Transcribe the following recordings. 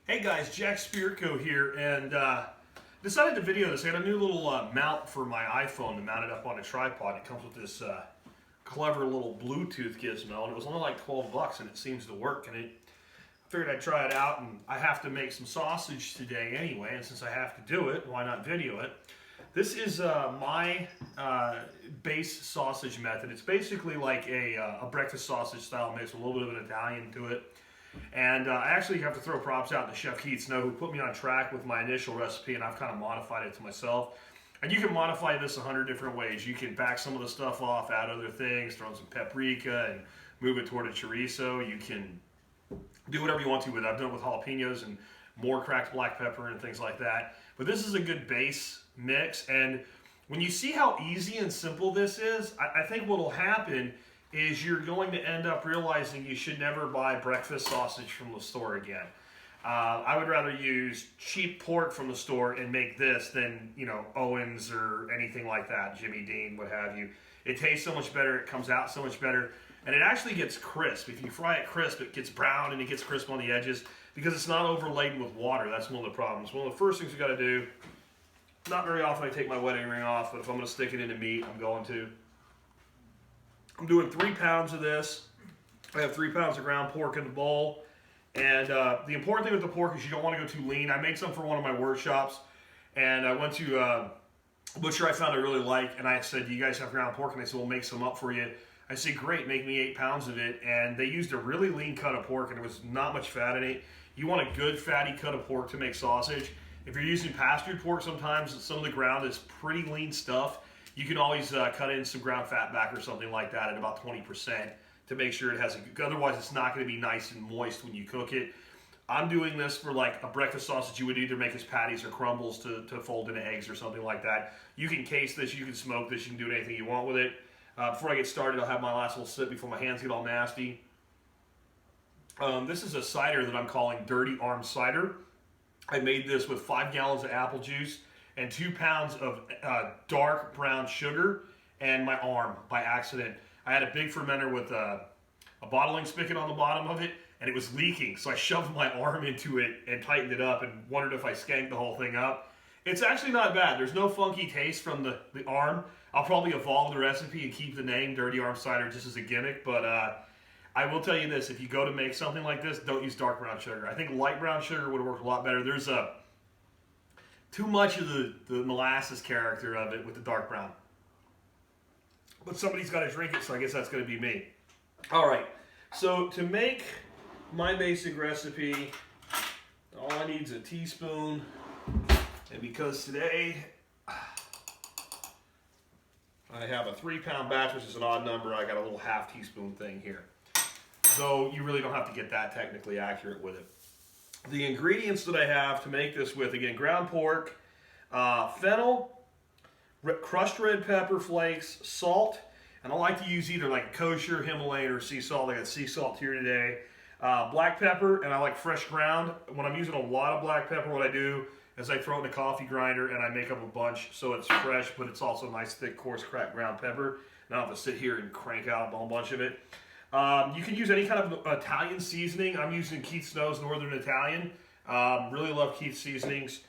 Hey guys, Jack Spirko here, and decided to video this. I got a new little mount for my iPhone to mount it up on a tripod. It comes with this clever little Bluetooth gizmo, and it was only like 12 bucks, and it seems to work. And I figured I'd try it out, and I have to make some sausage today anyway, and since I have to do it, why not video it? This is my base sausage method. It's basically like a breakfast sausage style mix with a little bit of an Italian to it. And I actually have to throw props out to Chef Keith Snow, who put me on track with my initial recipe, and I've kind of modified it to myself. And you can modify this 100 different ways. You can back some of the stuff off, add other things, throw in some paprika, and move it toward a chorizo. You can do whatever you want to with it. I've done it with jalapenos and more cracked black pepper and things like that. But this is a good base mix. And when you see how easy and simple this is, I think what will happen is you're going to end up realizing you should never buy breakfast sausage from the store again. I would rather use cheap pork from the store and make this than, Owens or anything like that, Jimmy Dean, what have you. It tastes so much better, it comes out so much better, and it actually gets crisp. If you fry it crisp, it gets brown and it gets crisp on the edges because it's not overladen with water. That's one of the problems. One of the first things you got to do, not very often I take my wedding ring off, but if I'm going to stick it into meat, I'm going to. I'm doing 3 pounds of this. I have 3 pounds of ground pork in the bowl. And the important thing with the pork is you don't want to go too lean. I made some for one of my workshops. And I went to a butcher I found I really like. And I said, do you guys have ground pork? And they said, we'll make some up for you. I said, great, make me 8 pounds of it. And they used a really lean cut of pork, and it was not much fat in it. You want a good fatty cut of pork to make sausage. If you're using pastured pork, sometimes some of the ground is pretty lean stuff. You can always cut in some ground fat back or something like that at about 20% to make sure it has otherwise it's not going to be nice and moist when you cook it. I'm doing this for like a breakfast sausage you would either make as patties or crumbles to fold into eggs or something like that. You can case this, you can smoke this, you can do anything you want with it. Before I get started, I'll have my last little sip before my hands get all nasty. This is a cider that I'm calling Dirty Arm Cider. I made this with 5 gallons of apple juice and 2 pounds of dark brown sugar and my arm by accident. I had a big fermenter with a bottling spigot on the bottom of it, and it was leaking, so I shoved my arm into it and tightened it up and wondered if I skanked the whole thing up. It's actually not bad. There's no funky taste from the arm. I'll probably evolve the recipe and keep the name Dirty Arm Cider just as a gimmick, but I will tell you this, if you go to make something like this, don't use dark brown sugar. I think light brown sugar would work a lot better. There's too much of the molasses character of it with the dark brown. But somebody's got to drink it, so I guess that's going to be me. All right, so to make my basic recipe, all I need is a teaspoon. And because today I have a 3 pound batch, which is an odd number, I got a little half teaspoon thing here. So you really don't have to get that technically accurate with it. The ingredients that I have to make this with, again, ground pork, fennel, crushed red pepper flakes, salt, and I like to use either like kosher, Himalayan, or sea salt. I got sea salt here today. Black pepper, and I like fresh ground. When I'm using a lot of black pepper, what I do is I throw it in a coffee grinder and I make up a bunch so it's fresh, but it's also nice, thick, coarse, cracked ground pepper. And I don't have to sit here and crank out a whole bunch of it. You can use any kind of Italian seasoning. I'm using Keith Snow's Northern Italian. Really love Keith's seasonings.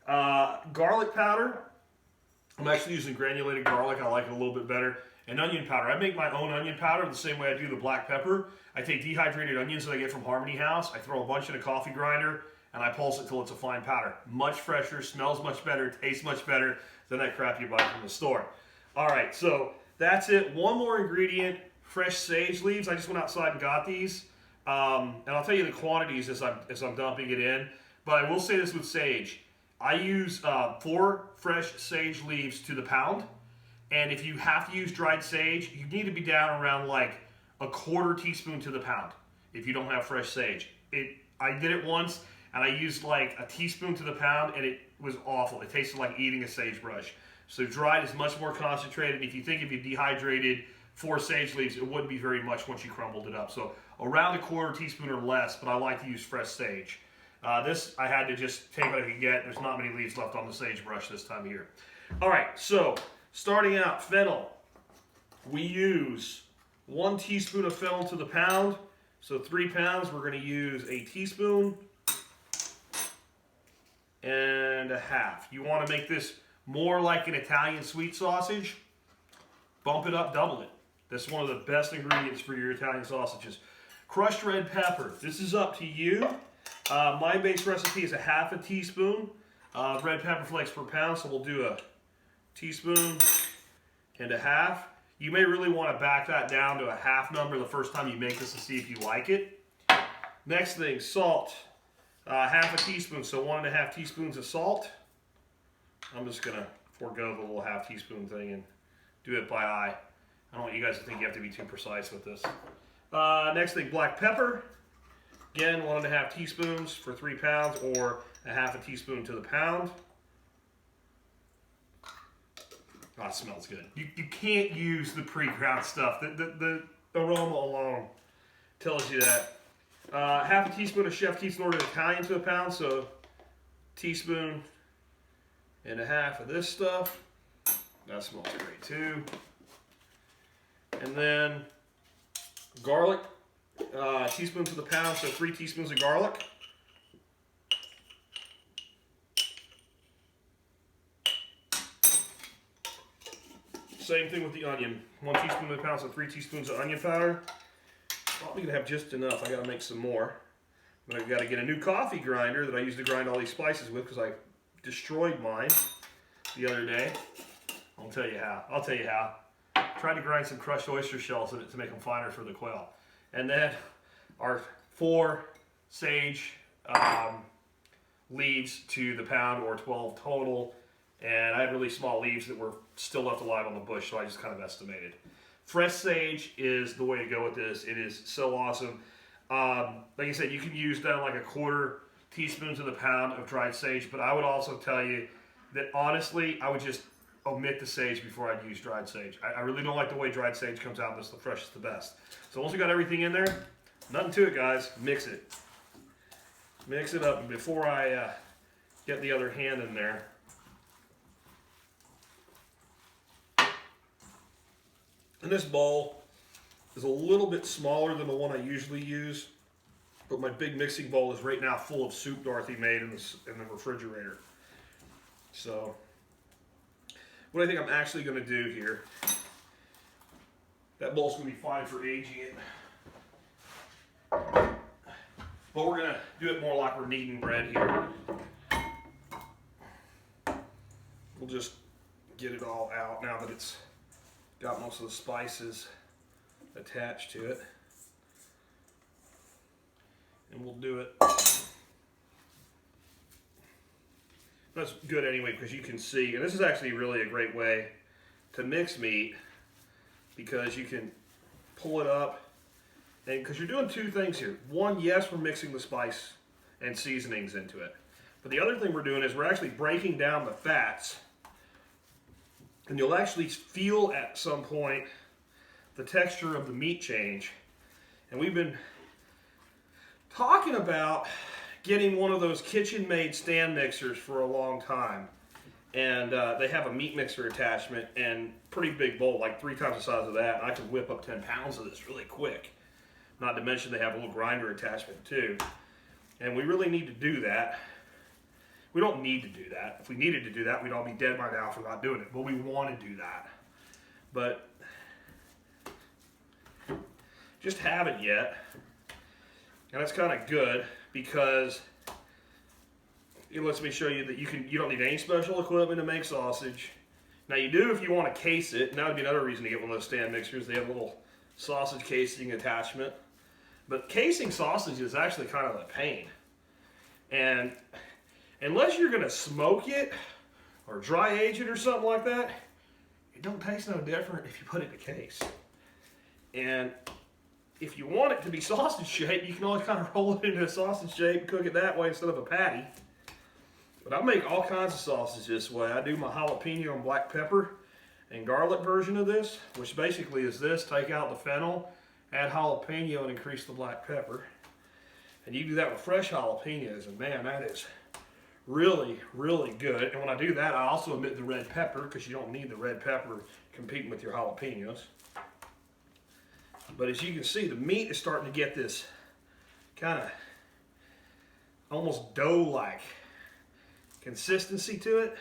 Garlic powder. I'm actually using granulated garlic. I like it a little bit better. And onion powder. I make my own onion powder the same way I do the black pepper. I take dehydrated onions that I get from Harmony House. I throw a bunch in a coffee grinder and I pulse it till it's a fine powder. Much fresher, smells much better, tastes much better than that crap you buy from the store. All right, so that's it. One more ingredient. Fresh sage leaves. I just went outside and got these, and I'll tell you the quantities as I'm dumping it in. But I will say this with sage, I use 4 fresh sage leaves to the pound, and if you have to use dried sage, you need to be down around like a 1/4 teaspoon to the pound. If you don't have fresh sage, I did it once, and I used like a teaspoon to the pound, and it was awful. It tasted like eating a sagebrush. So dried is much more concentrated. If you dehydrated 4 sage leaves, it wouldn't be very much once you crumbled it up. So around a 1/4 teaspoon or less, but I like to use fresh sage. This I had to just take what I could get. There's not many leaves left on the sagebrush this time of year. All right, so starting out, fennel. We use 1 teaspoon of fennel to the pound. So 3 pounds, we're going to use a teaspoon. and a half. You want to make this more like an Italian sweet sausage, bump it up, double it. That's one of the best ingredients for your Italian sausages. Crushed red pepper. This is up to you. My base recipe is a half a teaspoon of red pepper flakes per pound, so we'll do a teaspoon and a half. You may really want to back that down to a half number the first time you make this to see if you like it. Next thing, salt. Half a teaspoon, so 1.5 teaspoons of salt. I'm just going to forego the little half teaspoon thing and do it by eye. I don't want you guys to think you have to be too precise with this. Next thing, black pepper. Again, 1.5 teaspoons for 3 pounds, or a half a teaspoon to the pound. Oh, it smells good. You can't use the pre-ground stuff. The aroma alone tells you that. Half a teaspoon of Chef Keith's Northern Italian to a pound, so teaspoon and a half of this stuff. That smells great too. And then garlic, teaspoon to the pound, so 3 teaspoons of garlic. Same thing with the onion. 1 teaspoon to the pound, so 3 teaspoons of onion powder. Probably gonna have just enough. I gotta make some more. But I've got to get a new coffee grinder that I use to grind all these spices with because I destroyed mine the other day. I'll tell you how. I'll tell you how. Tried to grind some crushed oyster shells in it to make them finer for the quail. And then our 4 sage leaves to the pound, or 12 total. And I had really small leaves that were still left alive on the bush, so I just kind of estimated. Fresh sage is the way to go with this. It is so awesome. Like I said, you can use down like a 1/4 teaspoon to the pound of dried sage, but I would also tell you that honestly, I would just omit the sage before I'd use dried sage. I really don't like the way dried sage comes out. That's the freshest, the best. So once you got everything in there, nothing to it, guys. Mix it. Mix it up. And before I get the other hand in there, and this bowl is a little bit smaller than the one I usually use, but my big mixing bowl is right now full of soup Dorothy made in the refrigerator. So what I think I'm actually going to do here, that bowl's going to be fine for aging it, but we're going to do it more like we're kneading bread here. We'll just get it all out now that it's got most of the spices attached to it. And we'll do it. That's good anyway, because you can see, and this is actually really a great way to mix meat, because you can pull it up, and because you're doing 2 things here. One, yes, we're mixing the spice and seasonings into it. But the other thing we're doing is we're actually breaking down the fats. And you'll actually feel at some point the texture of the meat change. And we've been talking about getting one of those kitchen-made stand mixers for a long time. And they have a meat mixer attachment and pretty big bowl, like 3 times the size of that. And I can whip up 10 pounds of this really quick. Not to mention they have a little grinder attachment too. And we really need to do that. We don't need to do that. If we needed to do that, we'd all be dead by now for not doing it. But we want to do that. But just haven't yet. And that's kind of good, because it lets me show you that you don't need any special equipment to make sausage. Now you do if you want to case it, and that would be another reason to get one of those stand mixers. They have a little sausage casing attachment. But casing sausage is actually kind of a pain. And unless you're going to smoke it or dry age it or something like that, it don't taste no different if you put it in a case. And if you want it to be sausage shaped, you can always kind of roll it into a sausage shape and cook it that way instead of a patty. But I make all kinds of sausage this way. I do my jalapeno and black pepper and garlic version of this, which basically is this: take out the fennel, add jalapeno, and increase the black pepper. And you do that with fresh jalapenos, and man, that is really, really good. And when I do that, I also omit the red pepper, because you don't need the red pepper competing with your jalapenos. But as you can see, the meat is starting to get this kind of almost dough-like consistency to it.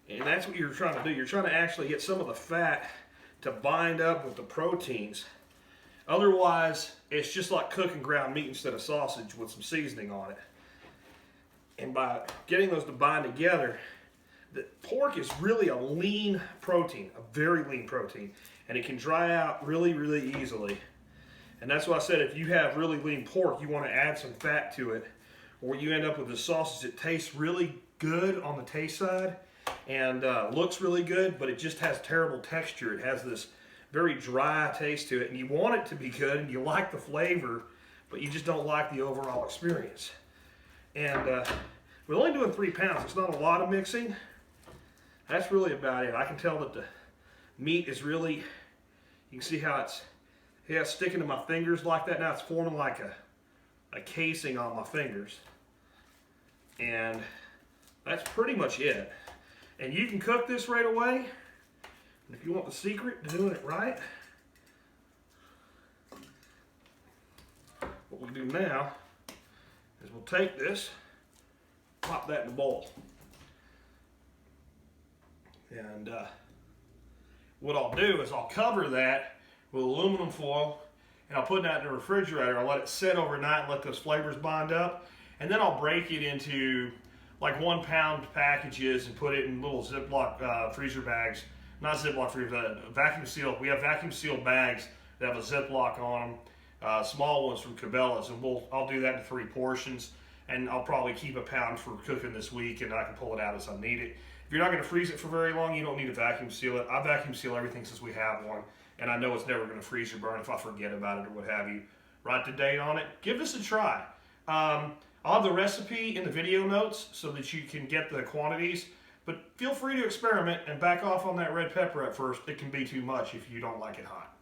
And that's what you're trying to do. You're trying to actually get some of the fat to bind up with the proteins. Otherwise, it's just like cooking ground meat instead of sausage with some seasoning on it. And by getting those to bind together, the pork is really a lean protein, a very lean protein, and it can dry out really, really easily. And that's why I said if you have really lean pork, you want to add some fat to it, or you end up with a sausage that tastes really good on the taste side and looks really good, but it just has terrible texture. It has this very dry taste to it, and you want it to be good, and you like the flavor, but you just don't like the overall experience. And we're only doing 3 pounds. It's not a lot of mixing. That's really about it. I can tell that the meat is really, you can see how it's sticking to my fingers like that. Now it's forming like a casing on my fingers. And that's pretty much it. And you can cook this right away. And if you want the secret to doing it right, what we'll do now is we'll take this, pop that in the bowl. And what I'll do is I'll cover that with aluminum foil, and I'll put that in the refrigerator. I'll let it sit overnight and let those flavors bond up. And then I'll break it into like 1 pound packages and put it in little Ziploc freezer bags. Not Ziploc freezer, vacuum seal. We have vacuum sealed bags that have a Ziploc on them, small ones from Cabela's, and I'll do that in 3 portions. And I'll probably keep a pound for cooking this week, and I can pull it out as I need it. If you're not going to freeze it for very long, you don't need to vacuum seal it. I vacuum seal everything since we have one, and I know it's never going to freeze or burn if I forget about it or what have you. Write the date on it. Give this a try. I'll have the recipe in the video notes so that you can get the quantities, but feel free to experiment and back off on that red pepper at first. It can be too much if you don't like it hot.